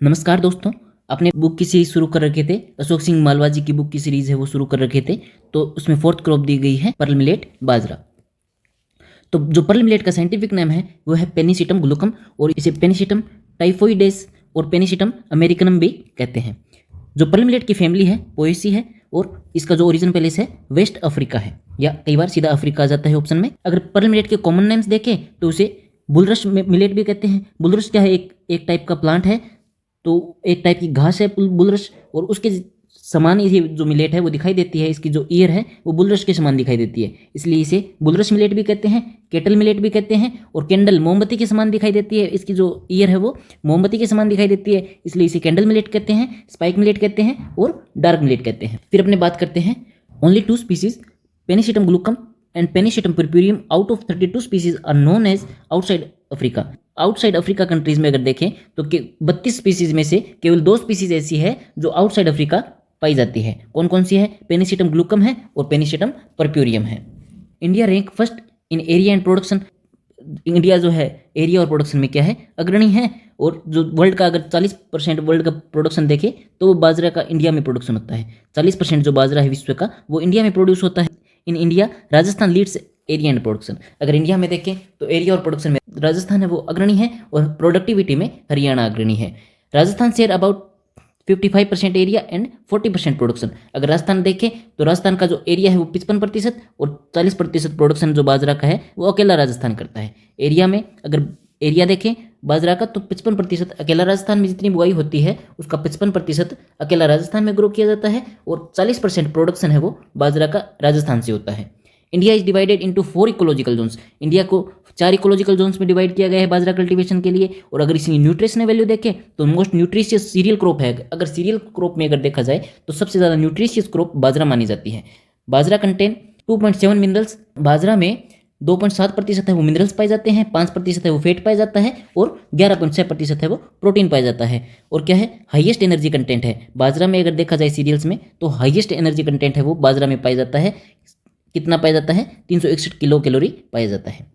नमस्कार दोस्तों। अपने बुक की सीरीज शुरू कर रखे थे, अशोक सिंह मालवाजी की बुक की सीरीज है वो शुरू कर रखे थे। तो उसमें फोर्थ क्रॉप दी गई है पर्ल मिलेट, बाजरा। तो जो पर्ल मिलेट का साइंटिफिक नेम है वो है पेनिसिटम ग्लूकम, और इसे पेनिसिटम टाइफोइडेस और पेनिसिटम अमेरिकनम भी कहते हैं। जो पर्ल मिलेट की फैमिली है पोएसी है, और इसका जो ओरिजिन प्लेस है वेस्ट अफ्रीका है, या कई बार सीधा अफ्रीका आ जाता है ऑप्शन में। अगर पर्ल मिलेट के कॉमन नेम्स देखें तो उसे बुलरश मिलेट भी कहते हैं। बुलरश क्या है? एक टाइप का प्लांट है, तो एक टाइप की घास है बुलरश, और उसके समान ही जो मिलेट है वो दिखाई देती है। इसकी जो ईयर है वो बुलरश के समान दिखाई देती है, इसलिए इसे बुलरश मिलेट भी कहते हैं, केटल मिलेट भी कहते हैं। और कैंडल मोमबत्ती के समान दिखाई देती है, इसकी जो ईयर है वो मोमबत्ती के समान दिखाई देती है, इसलिए इसे कैंडल मिलेट कहते हैं, स्पाइक मिलेट कहते हैं और डार्क मिलेट कहते हैं। फिर अपने बात करते हैं only 2 species Pennisetum glaucum and Pennisetum purpureum out of 32 species are known as outside Africa. Outside Africa countries में अगर देखें तो 32 स्पीसीज में से केवल 2 स्पीसीज ऐसी है जो आउटसाइड अफ्रीका पाई जाती है। कौन कौन सी है? पेनिसिटम ग्लूकम है और पेनिसिटम पर्प्यूरियम है। India rank first in area and production. India जो है एरिया और प्रोडक्शन में क्या है? अग्रणी है। और जो वर्ल्ड का अगर 40% वर्ल्ड का प्रोडक्शन देखे तो वो बाजरा का इंडिया में प्रोडक्शन होता है। 40% जो बाजरा है विश्व का वो इंडिया में प्रोड्यूस होता है। In India Rajasthan leads area and production. अगर इंडिया में देखें तो एरिया और प्रोडक्शन में राजस्थान है वो अग्रणी है, और प्रोडक्टिविटी में हरियाणा अग्रणी है। Rajasthan share about 55% area and 40% production. अगर राजस्थान देखें तो राजस्थान का जो एरिया है वो 55% और 40% प्रोडक्शन जो बाजरा का है वो अकेला राजस्थान करता है। एरिया में अगर एरिया देखें बाजरा का तो 55% अकेला राजस्थान में जितनी बुआई होती है उसका 55% अकेला राजस्थान में ग्रो किया जाता है, और 40% प्रोडक्शन है वो बाजरा का राजस्थान से होता है। India is divided into 4 ecological zones. India को 4 इकोलॉजिकल जोन्स में डिवाइड किया गया है बाजरा कल्टीवेशन के लिए। और अगर इसकी न्यूट्रिशनल वैल्यू देखें तो मोस्ट न्यूट्रिशियस सीरियल क्रॉप है। अगर सीरियल क्रॉप में अगर देखा जाए तो सबसे ज़्यादा न्यूट्रिशियस क्रॉप बाजरा मानी जाती है। बाजरा कंटेन 2.7 मिनरल्स। बाजरा में 2.7% है वो मिनरल्स पाए जाते हैं, 5% है वो फैट पाया जाता है, और 11.6% है वो प्रोटीन पाया जाता है। और क्या है? हाईएस्ट एनर्जी कंटेंट है बाजरा में। अगर देखा जाए सीरियल्स में तो हाईएस्ट एनर्जी कंटेंट है वो बाजरा में पाया जाता है। कितना पाया जाता है? 361 किलो कैलोरी पाया जाता है।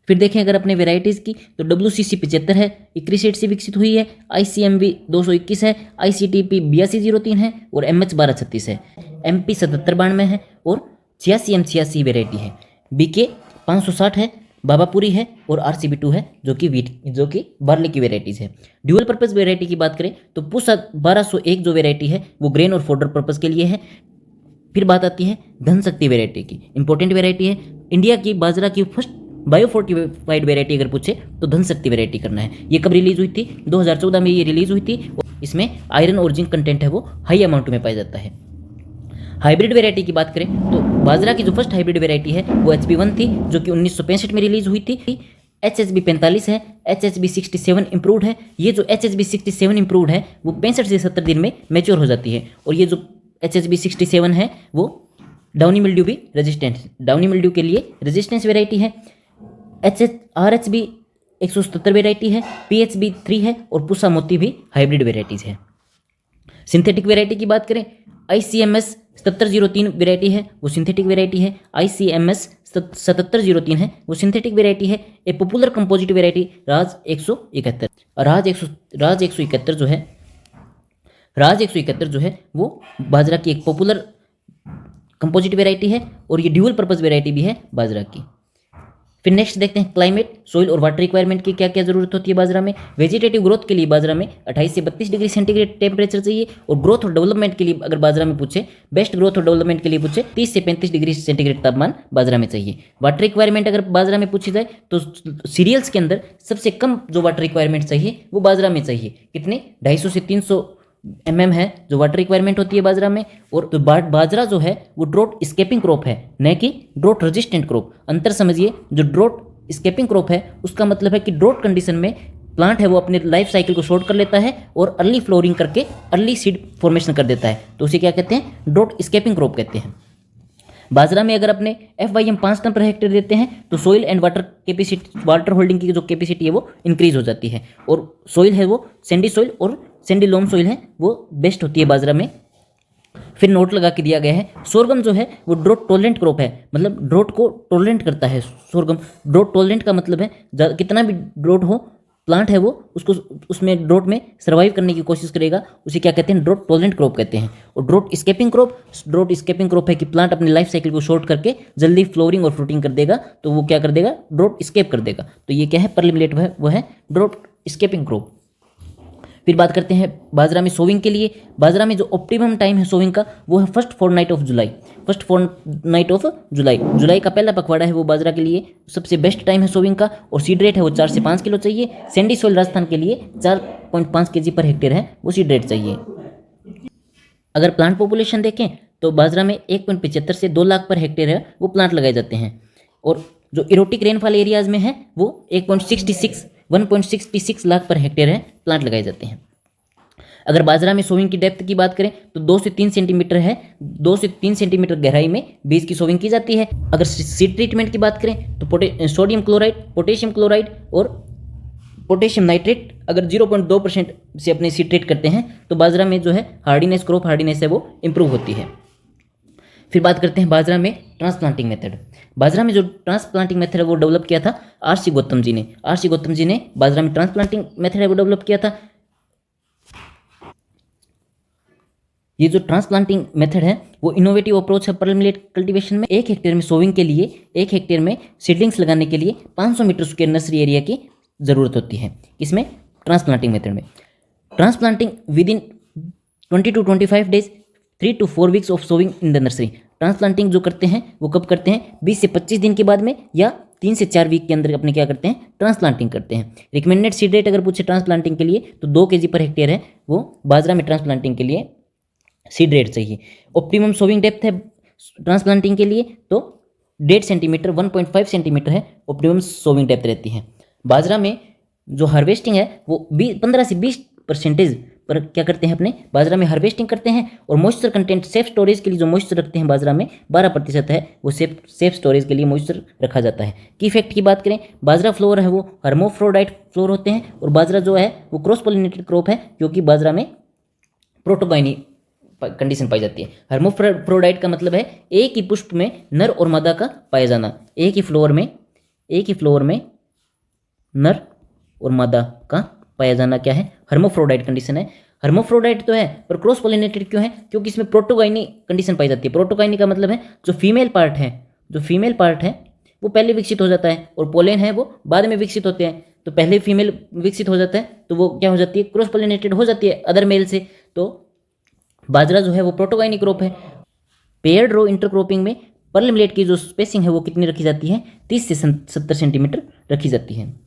फिर देखें अगर अपने वेराइटीज़ की तो WCC 75 है, इक्रीसेट से विकसित हुई है। ICMV 221 है, ICTP 8203 है, और MH 1236 है। MP 7792 है, और 86M86 वेराइटी है। BK 560 है, बाबापुरी है, और RCB2 है जो कि बार्ली की वेराइटीज़ है। ड्यूअल पर्पज़ वेराइटी की बात करें तो पूसा 1201 जो वेराइटी है वो ग्रेन और फोडर पर्पज़ के लिए है। फिर बात आती है धन शक्ति वेराइटी की। इंपॉर्टेंट वेराइटी है। इंडिया की बाजरा की फर्स्ट बायोफोर्टिफाइड वेराइटी अगर पूछे तो धन शक्ति वेराइटी करना है। ये कब रिलीज हुई थी? 2014 में ये रिलीज हुई थी। इसमें आयरन और जिंक कंटेंट है वो हाई अमाउंट में पाया जाता है। हाइब्रिड वेराइटी की बात करें तो बाजरा की जो फर्स्ट हाइब्रिड वेराइटी है वो HB1 थी, जो कि 1965 में रिलीज हुई थी। HHB 45 है, HHB 67 इम्प्रूव्ड है। ये जो HHB 67 इम्प्रूव्ड है वो 65 से 70 दिन में मैच्योर हो जाती है। और ये जो HHB 67 है वो डाउनी मिल्ड्यू भी रेजिस्टेंट, डाउनी मिल्ड्यू के लिए रेजिस्टेंस वेराइटी है। RHB 177 वेराइटी है, PHB 3 है, और पुसा मोती भी हाइब्रिड वेराइटीज़ है। सिंथेटिक वेराइटी की बात करें ICMS 7703 वेराइटी है वो सिंथेटिक वेराइटी है। ICMS 7703 है वो सिंथेटिक वेराइटी है। ए पॉपुलर कंपोजिट वेराइटी राज 171। राज 171 जो है वो बाजरा की एक पॉपुलर कंपोजिट वेराइटी है, और ये ड्यूअल पर्पज़ वेराइटी भी है बाजरा की। फिर नेक्स्ट देखते हैं क्लाइमेट, सोइल और वाटर रिक्वायरमेंट की क्या क्या जरूरत होती है बाजरा में। वेजिटेटिव ग्रोथ के लिए बाजरा में 28 से 32 डिग्री सेंटीग्रेड टेम्परेचर चाहिए, और ग्रोथ और डेवलपमेंट के लिए अगर बाजरा में पूछे, बेस्ट ग्रोथ और डेवलपमेंट के लिए पूछे 30 से 35 डिग्री सेंटीग्रेड तापमान बाजरा में चाहिए। वाटर रिक्वायरमेंट अगर बाजरा में पूछी जाए तो सीरियल्स के अंदर सबसे कम जो वाटर रिक्वायरमेंट चाहिए वो बाजरा में चाहिए। कितने? 250 से 300 mm है जो वाटर रिक्वायरमेंट होती है बाजरा में। और तो बाजरा जो है वो ड्रोट स्केपिंग क्रॉप है, न कि ड्रोट रेजिस्टेंट क्रॉप। अंतर समझिए, जो ड्रोट स्केपिंग क्रॉप है उसका मतलब है कि ड्रोट कंडीशन में प्लांट है वो अपने लाइफ साइकिल को शॉर्ट कर लेता है और अर्ली फ्लोरिंग करके अर्ली सीड फॉर्मेशन कर देता है, तो उसे क्या कहते हैं? ड्रोट स्केपिंग क्रॉप कहते हैं। बाजरा में अगर अपने FYM 5 टन पर हेक्टेयर देते हैं तो soil and water capacity, water holding की जो कैपेसिटी है वो इंक्रीज हो जाती है। और सोइल है वो सैंडी सोइल और सैंडी लोम सोइल है वो बेस्ट होती है बाजरा में। फिर नोट लगा के दिया गया है सोरगम जो है वो ड्रोट टॉलरेंट क्रॉप है, मतलब ड्रोट को टॉलरेंट करता है सोरगम। ड्रोट टॉलरेंट का मतलब है कितना भी ड्रोट हो प्लांट है वो उसको उसमें ड्रोट में सर्वाइव करने की कोशिश करेगा, उसे क्या कहते हैं, ड्रोट टॉलरेंट क्रॉप कहते हैं। और ड्रोट स्केपिंग क्रॉप है कि प्लांट अपने लाइफ साइकिल को शॉर्ट करके जल्दी फ्लोरिंग और फ्रूटिंग कर देगा, तो वो क्या कर देगा, ड्रोट स्केप कर देगा। तो ये क्या है, पर्ल मिलेट वो है ड्रोट स्केपिंग क्रॉप। फिर बात करते हैं बाजरा में सोविंग के लिए। बाजरा में जो ऑप्टिमम टाइम है सोविंग का वो है फर्स्ट फोर्टनाइट ऑफ जुलाई। जुलाई का पहला पखवाड़ा है वो बाजरा के लिए सबसे बेस्ट टाइम है सोविंग का। और सीड रेट है वो 4 से 5 किलो चाहिए। सैंडी सोइल राजस्थान के लिए 4.5 kg पर हेक्टेयर है वो सीड रेट चाहिए। अगर प्लांट पॉपुलेशन देखें तो बाजरा में 1.75 से 2 लाख पर हेक्टेयर है वो प्लांट लगाए जाते हैं। और जो इरोटिक रेनफॉल एरियाज में है वो 1.66 लाख पर हेक्टेयर है प्लांट लगाए जाते हैं। अगर बाजरा में सोविंग की डेप्थ की बात करें तो 2 से 3 सेंटीमीटर है, 2 से 3 सेंटीमीटर गहराई में बीज की सोविंग की जाती है। अगर सीड ट्रीटमेंट की बात करें तो सोडियम क्लोराइड, पोटेशियम क्लोराइड और पोटेशियम नाइट्रेट अगर 0.2% से अपने सीड ट्रीट करते हैं तो बाजरा में जो है क्रॉप हार्डीनेस है वो इंप्रूव होती है। फिर बात करते हैं बाजरा में ट्रांसप्लांटिंग मेथड। बाजरा में जो ट्रांसप्लांटिंग मेथड है वो डेवलप किया था आर.सी. गौतम जी ने बाजरा में ट्रांसप्लांटिंग मेथड है वो डेवलप किया था। ये जो ट्रांसप्लांटिंग मेथड है वो इनोवेटिव अप्रोच है पर्ल मिलेट कल्टीवेशन में। 1 हेक्टेयर में सोविंग के लिए, 1 हेक्टेयर में सीडलिंग्स लगाने के लिए 500 मीटर स्क्वायर नर्सरी एरिया की ज़रूरत होती है। इसमें ट्रांसप्लांटिंग मेथड में transplanting with in 20 to 25 days, 3 to 4 weeks of sowing in the nursery. Transplanting जो करते हैं वो कब करते हैं, 20 से 25 दिन के बाद में या 3 से 4 वीक के अंदर अपने क्या करते हैं, ट्रांसप्लांटिंग करते हैं। रिकमेंडेड सीड रेट अगर पूछे ट्रांसप्लांटिंग के लिए तो 2 kg पर हेक्टेयर है वो बाजरा में ट्रांसप्लांटिंग के लिए सीड रेट चाहिए। ऑप्टिमम सोविंग डेप्थ है ट्रांसप्लांटिंग के लिए तो 1.5 सेंटीमीटर 1.5 सेंटीमीटर है ऑप्टिमम सोविंग डेप्थ रहती है। बाजरा में जो हार्वेस्टिंग है वो 15 से 20% पर क्या करते हैं, अपने बाजरा में हार्वेस्टिंग करते हैं। और मॉइस्चर कंटेंट सेफ स्टोरेज के लिए जो मॉइस्चर रखते हैं बाजरा में 12% है वो सेफ स्टोरेज के लिए मॉइस्चर रखा जाता है। की इफेक्ट की बात करें, बाजरा फ्लोर है वो हर्मोफ्रोडाइट फ्लोर होते हैं और बाजरा जो है वो क्रॉस पोलिनेटेड क्रॉप है क्योंकि बाजरा में प्रोटोगाइनी कंडीशन पाई जाती है। हर्मोफ्रोडाइट का मतलब है एक ही पुष्प में नर और मादा का पाया जाना। एक ही फ्लोर में नर और मादा का पाया जाना क्या है, हर्मोफ्रोडाइट कंडीशन है। हर्मोफ्रोडाइट तो है पर क्रॉस पोलिनेटेड क्यों है, क्योंकि इसमें प्रोटोगाइनी कंडीशन पाई जाती है। प्रोटोगाइनी का मतलब है जो फीमेल पार्ट है वो पहले विकसित हो जाता है और पोलेन है वो बाद में विकसित होते हैं। तो पहले फीमेल विकसित हो जाता है तो वो क्या हो जाती है, क्रॉस पोलिनेटेड हो जाती है अदर मेल से। तो बाजरा जो है वो प्रोटोगाइनी क्रॉप है। पेयर्ड रो इंटरक्रॉपिंग में पर्ल मिलेट की जो स्पेसिंग है वो कितनी रखी जाती है, 30 से 70 सेंटीमीटर रखी जाती है।